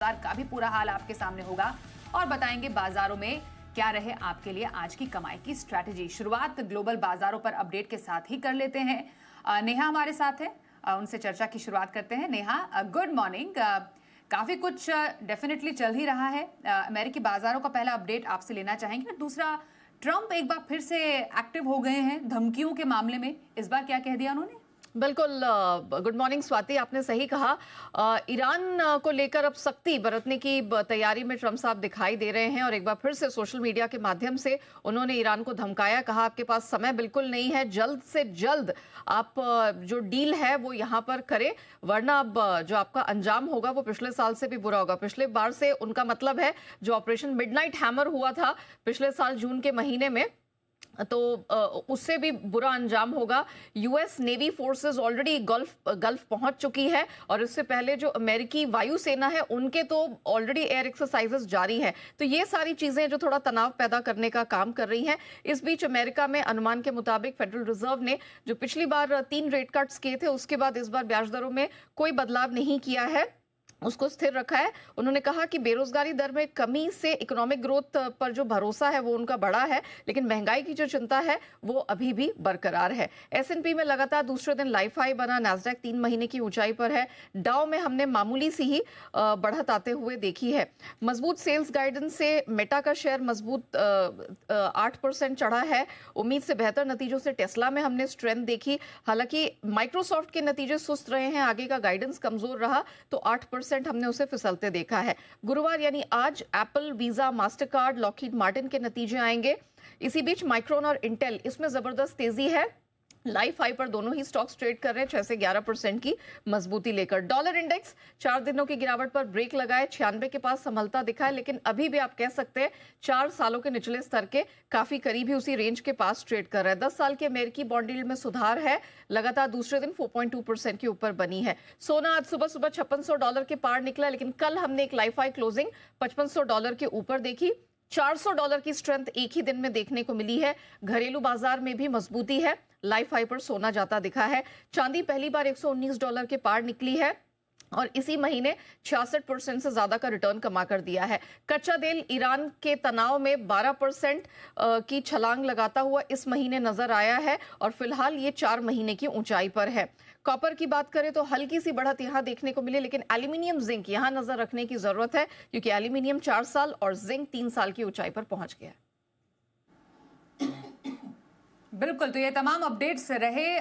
बाजार का भी पूरा हाल आपके सामने होगा और बताएंगे बाजारों में क्या रहे आपके लिए आज की कमाई की स्ट्रैटेजी। शुरुआत ग्लोबल बाजारों पर अपडेट के साथ ही कर लेते हैं। नेहा हमारे साथ है, उनसे चर्चा की शुरुआत करते हैं। Neha, good morning. काफी कुछ डेफिनेटली चल ही रहा है। अमेरिकी बाजारों का पहला अपडेट आपसे लेना चाहेंगे। दूसरा, ट्रंप एक बार फिर से एक्टिव हो गए हैं धमकियों के मामले में। इस बार क्या कह दिया उन्होंने? बिल्कुल। गुड मॉर्निंग स्वाति, आपने सही कहा। ईरान को लेकर अब सख्ती बरतने की तैयारी में ट्रंप साहब दिखाई दे रहे हैं और एक बार फिर से सोशल मीडिया के माध्यम से उन्होंने ईरान को धमकाया। कहा आपके पास समय बिल्कुल नहीं है, जल्द से जल्द आप जो डील है वो यहाँ पर करें, वरना अब जो आपका अंजाम होगा वो पिछले साल से भी बुरा होगा। पिछले बार से उनका मतलब है जो ऑपरेशन मिडनाइट हैमर हुआ था पिछले साल जून के महीने में, तो उससे भी बुरा अंजाम होगा। US navy forces already gulf पहुंच चुकी है और इससे पहले जो अमेरिकी वायुसेना है उनके तो ऑलरेडी एयर एक्सरसाइजेस जारी है। तो ये सारी चीजें जो थोड़ा तनाव पैदा करने का काम कर रही हैं। इस बीच अमेरिका में अनुमान के मुताबिक फेडरल रिजर्व ने जो पिछली बार 3 रेट कट्स किए थे उसके बाद इस बार ब्याज दरों में कोई बदलाव नहीं किया है, उसको स्थिर रखा है। उन्होंने कहा कि बेरोजगारी दर में कमी से इकोनॉमिक ग्रोथ पर जो भरोसा है वो उनका बढ़ा है, लेकिन महंगाई की जो चिंता है वो अभी भी बरकरार है। एस&पी में लगातार दूसरे दिन लाइफ हाई बना, नैस्डैक 3 महीने की ऊंचाई पर है। डाउ में हमने मामूली सी ही बढ़त आते हुए देखी है। मजबूत सेल्स गाइडेंस से मेटा का शेयर मजबूत 8% चढ़ा है। उम्मीद से बेहतर नतीजों से टेस्ला में हमने स्ट्रेंथ देखी। हालांकि माइक्रोसॉफ्ट के नतीजे सुस्त रहे हैं, आगे का गाइडेंस कमजोर रहा तो 8% हमने उसे फिसलते देखा है। गुरुवार यानी आज Apple, visa, Mastercard, Lockheed Martin के नतीजे आएंगे। इसी बीच माइक्रोन और इंटेल, इसमें जबरदस्त तेजी है। लाइफ हाई पर दोनों ही स्टॉक्स ट्रेड कर रहे हैं 6 से 11% की मजबूती लेकर। डॉलर इंडेक्स 4 दिनों की गिरावट पर ब्रेक लगाए, 96 के पास संभलता दिखा है, लेकिन अभी भी आप कह सकते हैं 4 सालों के निचले स्तर के काफी करीब ही उसी रेंज के पास ट्रेड कर रहा है। 10 साल के अमेरिकी बॉन्ड यील्ड में सुधार है, लगातार दूसरे दिन 4.2% के ऊपर बनी है। सोना आज सुबह सुबह $5600 के पार निकला, लेकिन कल हमने एक लाइफ हाई क्लोजिंग $5500 के ऊपर देखी। $400 की स्ट्रेंथ एक ही दिन में देखने को मिली है। घरेलू बाजार में भी मजबूती है, लाइफ हाई पर सोना जाता दिखा है। चांदी पहली बार $119 के पार निकली है और इसी महीने 66% से ज्यादा का रिटर्न कमा कर दिया है। कच्चा तेल ईरान के तनाव में 12% की छलांग लगाता हुआ इस महीने नजर आया है और फिलहाल ये 4 महीने की ऊंचाई पर है। कॉपर की बात करें तो हल्की सी बढ़त यहां देखने को मिली, लेकिन एल्यूमिनियम जिंक यहां नजर रखने की जरूरत है क्योंकि एल्यूमिनियम 4 साल और जिंक 3 साल की ऊंचाई पर पहुंच गया है। बिल्कुल, तो ये तमाम अपडेट्स रहे